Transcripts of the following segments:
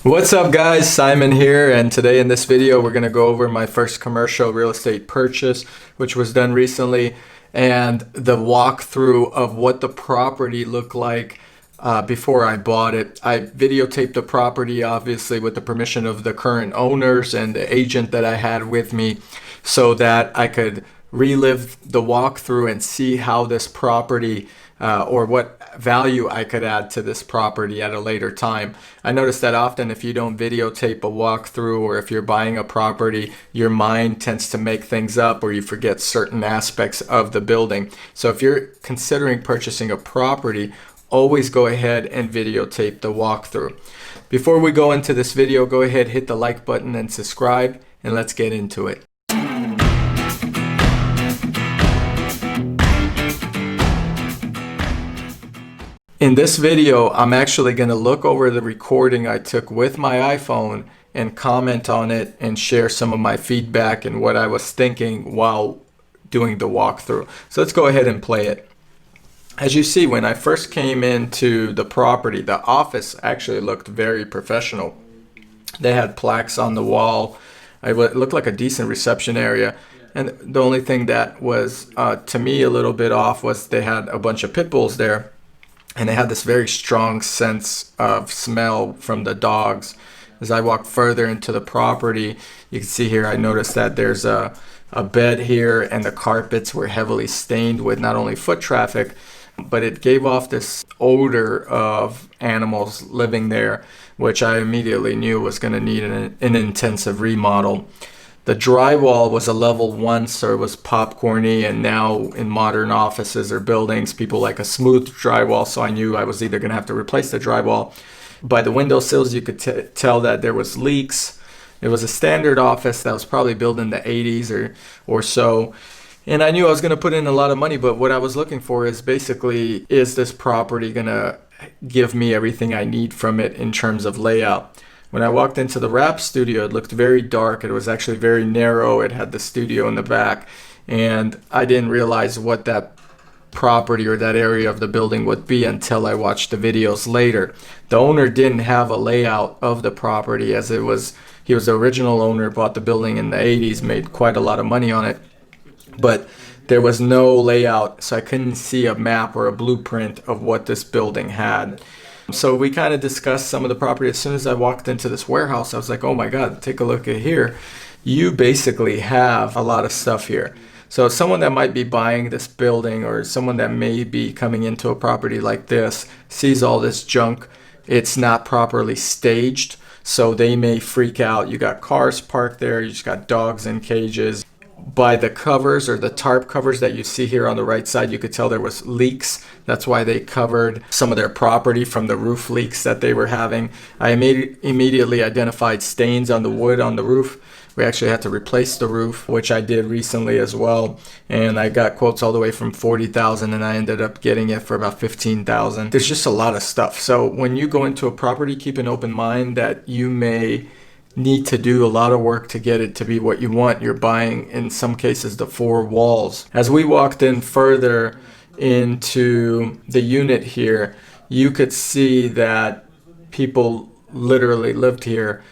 What's up guys, Simon here, and today in this video we're going to go over my first commercial real estate purchase, which was done recently, and the walkthrough of what the property looked like before I bought it. I videotaped the property obviously with the permission of the current owners and the agent that I had with me so that I could relive the walkthrough and see how this property or what value I could add to this property at a later time. I noticed that often if you don't videotape a walkthrough, or if you're buying a property, your mind tends to make things up or you forget certain aspects of the building. So if you're considering purchasing a property, always go ahead and videotape the walkthrough. Before we go into this video, go ahead, hit the like button and subscribe, and let's get into it. In this video, I'm actually going to look over the recording I took with my iPhone and comment on it and share some of my feedback and what I was thinking while doing the walkthrough. So let's go ahead and play it. As you see, when I first came into the property, the office actually looked very professional. They had plaques on the wall. It looked like a decent reception area. And the only thing that was, to me, a little bit off was they had a bunch of pit bulls there. And they had this very strong sense of smell from the dogs. As I walked further into the property, you can see here, I noticed that there's a bed here, and the carpets were heavily stained with not only foot traffic, but it gave off this odor of animals living there, which I immediately knew was going to need an intensive remodel. The drywall was a level 1, so it was popcorny, and now in modern offices or buildings, people like a smooth drywall, so I knew I was either going to have to replace the drywall. By the windowsills, you could tell that there was leaks. It was a standard office that was probably built in the 80s or so, and I knew I was going to put in a lot of money, but what I was looking for is basically, is this property going to give me everything I need from it in terms of layout? When I walked into the wrap studio, it looked very dark. It was actually very narrow. It had the studio in the back, and I didn't realize what that property or that area of the building would be until I watched the videos later. The owner didn't have a layout of the property, as he was the original owner, bought the building in the 80s, made quite a lot of money on it, but there was no layout, so I couldn't see a map or a blueprint of what this building had. So we kind of discussed some of the property. As soon as I walked into this warehouse, I was like, oh my God, take a look at here. You basically have a lot of stuff here. So someone that might be buying this building, or someone that may be coming into a property like this, sees all this junk. It's not properly staged, so they may freak out. You got cars parked there. You just got dogs in cages. By the covers, or the tarp covers that you see here on the right side, you could tell there was leaks. That's why they covered some of their property from the roof leaks that they were having. I immediately identified stains on the wood on the roof. We actually had to replace the roof, which I did recently as well. And I got quotes all the way from $40,000, and I ended up getting it for about $15,000. There's just a lot of stuff. So when you go into a property, keep an open mind that you may need to do a lot of work to get it to be what you want. You're buying, in some cases, the 4 walls. As we walked in further into the unit here, you could see that people literally lived here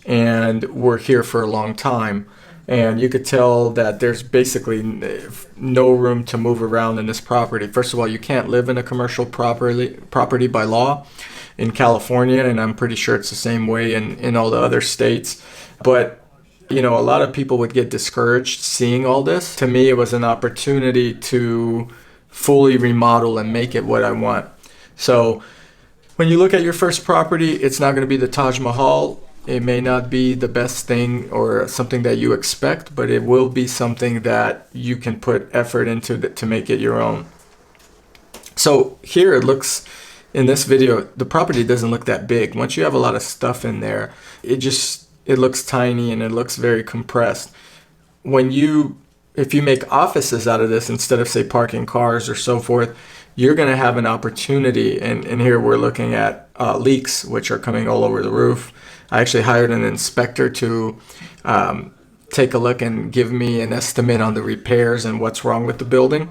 and were here for a long time. And you could tell that there's basically no room to move around in this property. First of all, you can't live in a commercial property by law in California, and I'm pretty sure it's the same way in all the other states. But you know, a lot of people would get discouraged seeing all this. To me, it was an opportunity to fully remodel and make it what I want. So when you look at your first property, it's not going to be the Taj Mahal. It may not be the best thing or something that you expect, but it will be something that you can put effort into to make it your own. So here it looks, in this video, the property doesn't look that big. Once you have a lot of stuff in there, it looks tiny and it looks very compressed. If you make offices out of this instead of, say, parking cars or so forth, you're going to have an opportunity. And here we're looking at leaks, which are coming all over the roof. I actually hired an inspector to take a look and give me an estimate on the repairs and what's wrong with the building.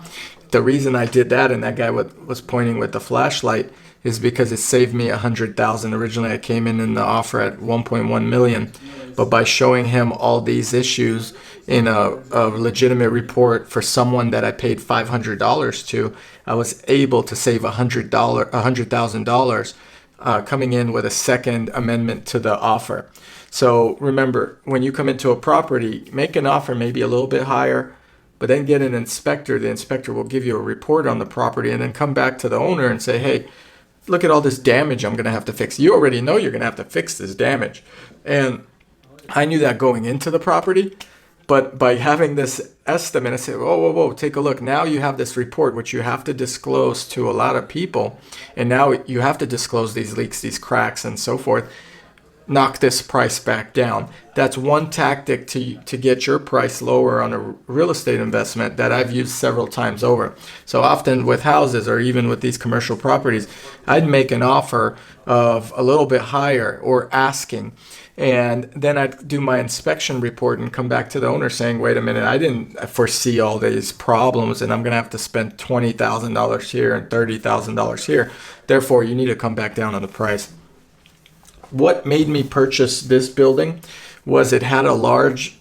The reason I did that, and that guy was pointing with the flashlight, is because it saved me 100,000. Originally, I came in the offer at 1.1 million, but by showing him all these issues in a legitimate report for someone that I paid $500 to, I was able to save $100,000 coming in with a second amendment to the offer. So remember, when you come into a property, make an offer maybe a little bit higher, but then get an inspector. The inspector will give you a report on the property and then come back to the owner and say, hey, look at all this damage I'm going to have to fix. You already know you're going to have to fix this damage. And I knew that going into the property, but by having this estimate, I said, whoa, take a look. Now you have this report, which you have to disclose to a lot of people. And now you have to disclose these leaks, these cracks, and so forth. Knock this price back down. That's one tactic to get your price lower on a real estate investment that I've used several times over. So often with houses or even with these commercial properties, I'd make an offer of a little bit higher or asking. And then I'd do my inspection report and come back to the owner saying, wait a minute, I didn't foresee all these problems and I'm going to have to spend $20,000 here and $30,000 here. Therefore, you need to come back down on the price. What made me purchase this building was it had a large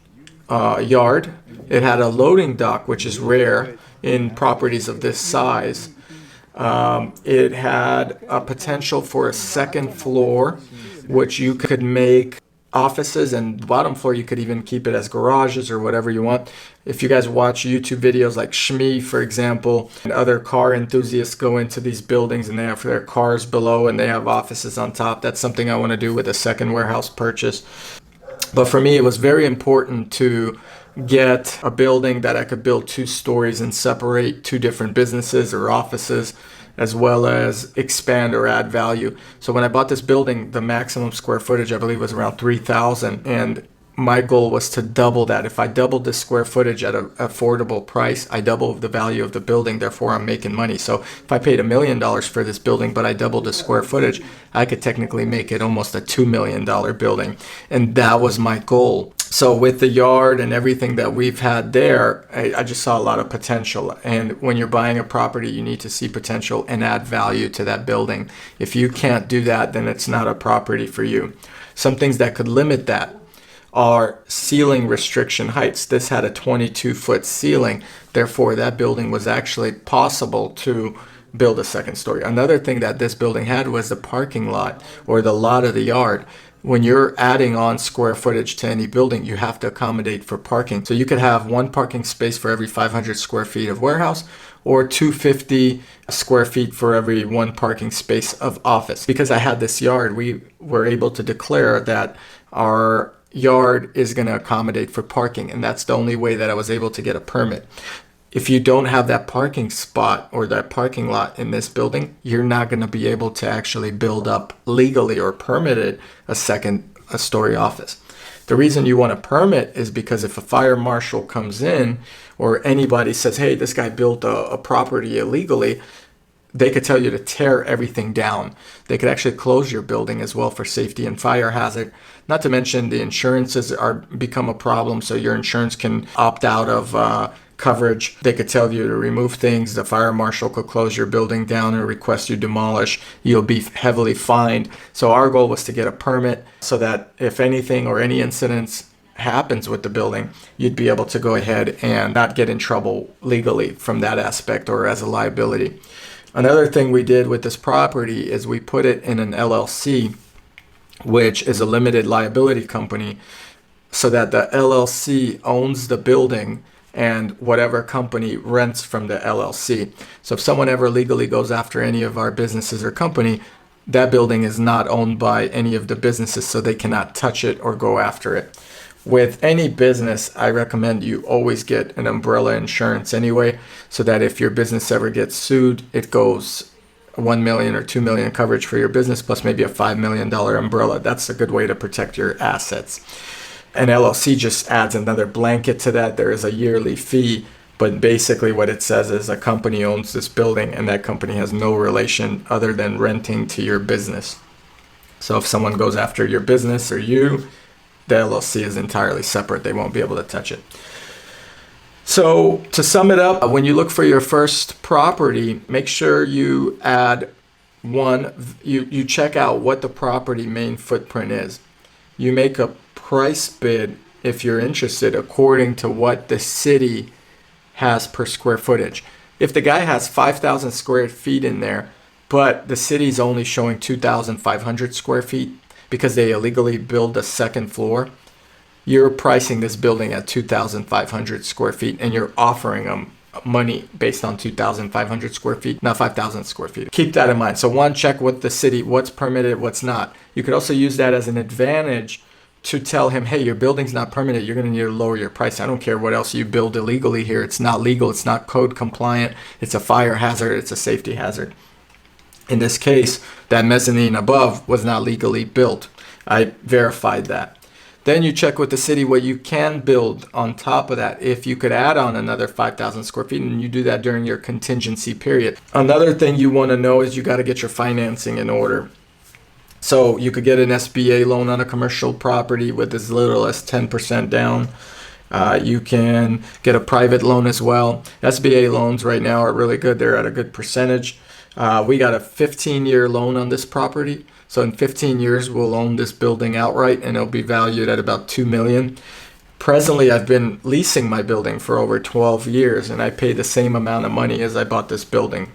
yard. It had a loading dock, which is rare in properties of this size. It had a potential for a second floor, which you could make offices, and the bottom floor you could even keep it as garages or whatever you want. If you guys watch YouTube videos like Shmi, for example, and other car enthusiasts go into these buildings and they have their cars below and they have offices on top. That's something I want to do with a second warehouse purchase. But for me, it was very important to get a building that I could build 2 stories and separate 2 different businesses or offices, as well as expand or add value. So when I bought this building, the maximum square footage, I believe, was around 3,000. And my goal was to double that. If I doubled the square footage at an affordable price, I double the value of the building. Therefore, I'm making money. So if I paid $1 million for this building, but I doubled the square footage, I could technically make it almost a $2 million building. And that was my goal. So with the yard and everything that we've had there, I just saw a lot of potential. And when you're buying a property, you need to see potential and add value to that building. If you can't do that, then it's not a property for you. Some things that could limit that are ceiling restriction heights. This had a 22-foot ceiling. Therefore, that building was actually possible to build a second story. Another thing that this building had was the parking lot or the lot of the yard. When you're adding on square footage to any building, you have to accommodate for parking. So you could have 1 parking space for every 500 square feet of warehouse or 250 square feet for every 1 parking space of office. Because I had this yard, we were able to declare that our yard is going to accommodate for parking, and that's the only way that I was able to get a permit. If you don't have that parking spot or that parking lot in this building, you're not going to be able to actually build up legally or permitted a second story office. The reason you want a permit is because if a fire marshal comes in or anybody says, hey, this guy built a property illegally, they could tell you to tear everything down. They could actually close your building as well for safety and fire hazard. Not to mention the insurances become a problem, so your insurance can opt out of coverage. They could tell you to remove things. The fire marshal could close your building down and request you demolish. You'll be heavily fined. So our goal was to get a permit so that if anything or any incidents happens with the building, you'd be able to go ahead and not get in trouble legally from that aspect or as a liability. Another thing we did with this property is we put it in an LLC, which is a limited liability company, so that the LLC owns the building and whatever company rents from the LLC. So if someone ever legally goes after any of our businesses or company, that building is not owned by any of the businesses, so they cannot touch it or go after it. With any business, I recommend you always get an umbrella insurance anyway, so that if your business ever gets sued, it goes 1 million or 2 million coverage for your business plus maybe a $5 million umbrella. That's a good way to protect your assets. An LLC just adds another blanket to that. There is a yearly fee, but basically what it says is a company owns this building and that company has no relation other than renting to your business. So if someone goes after your business or you, the LLC is entirely separate. They won't be able to touch it. So to sum it up, when you look for your first property, make sure you add one, you check out what the property main footprint is. You make a price bid if you're interested according to what the city has per square footage. If the guy has 5,000 square feet in there, but the city's only showing 2,500 square feet because they illegally build a second floor, you're pricing this building at 2,500 square feet and you're offering them money based on 2,500 square feet, not 5,000 square feet. Keep that in mind. So one, check with the city, what's permitted, what's not. You could also use that as an advantage to tell him, hey, your building's not permitted. You're going to need to lower your price. I don't care what else you build illegally here. It's not legal. It's not code compliant. It's a fire hazard. It's a safety hazard. In this case, that mezzanine above was not legally built. I verified that. Then you check with the city what you can build on top of that. If you could add on another 5,000 square feet, and you do that during your contingency period. Another thing you want to know is you got to get your financing in order. So you could get an SBA loan on a commercial property with as little as 10% down. You can get a private loan as well. SBA loans right now are really good. They're at a good percentage. We got a 15-year loan on this property. So in 15 years, we'll own this building outright and it'll be valued at about $2 million. Presently, I've been leasing my building for over 12 years and I pay the same amount of money as I bought this building.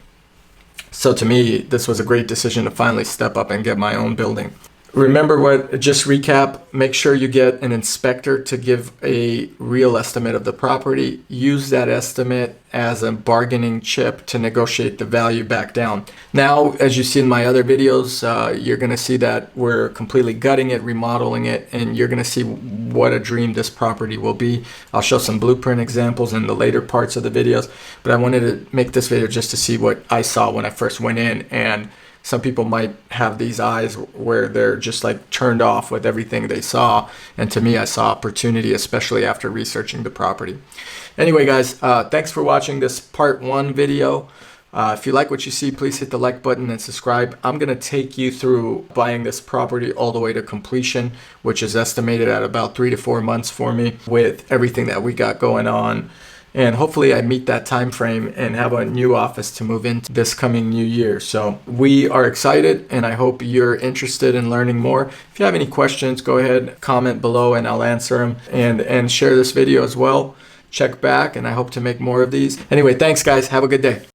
So to me, this was a great decision to finally step up and get my own building. Remember what, just recap, make sure you get an inspector to give a real estimate of the property. Use that estimate as a bargaining chip to negotiate the value back down. Now, as you see in my other videos, you're going to see that we're completely gutting it, remodeling it, and you're going to see what a dream this property will be. I'll show some blueprint examples in the later parts of the videos, but I wanted to make this video just to see what I saw when I first went in. And some people might have these eyes where they're just like turned off with everything they saw. And to me, I saw opportunity, especially after researching the property. Anyway, guys, thanks for watching this part 1 video. If you like what you see, please hit the like button and subscribe. I'm going to take you through buying this property all the way to completion, which is estimated at about 3 to 4 months for me with everything that we got going on. And hopefully I meet that time frame and have a new office to move into this coming new year. So we are excited and I hope you're interested in learning more. If you have any questions, go ahead, comment below and I'll answer them, and share this video as well. Check back and I hope to make more of these. Anyway, thanks guys. Have a good day.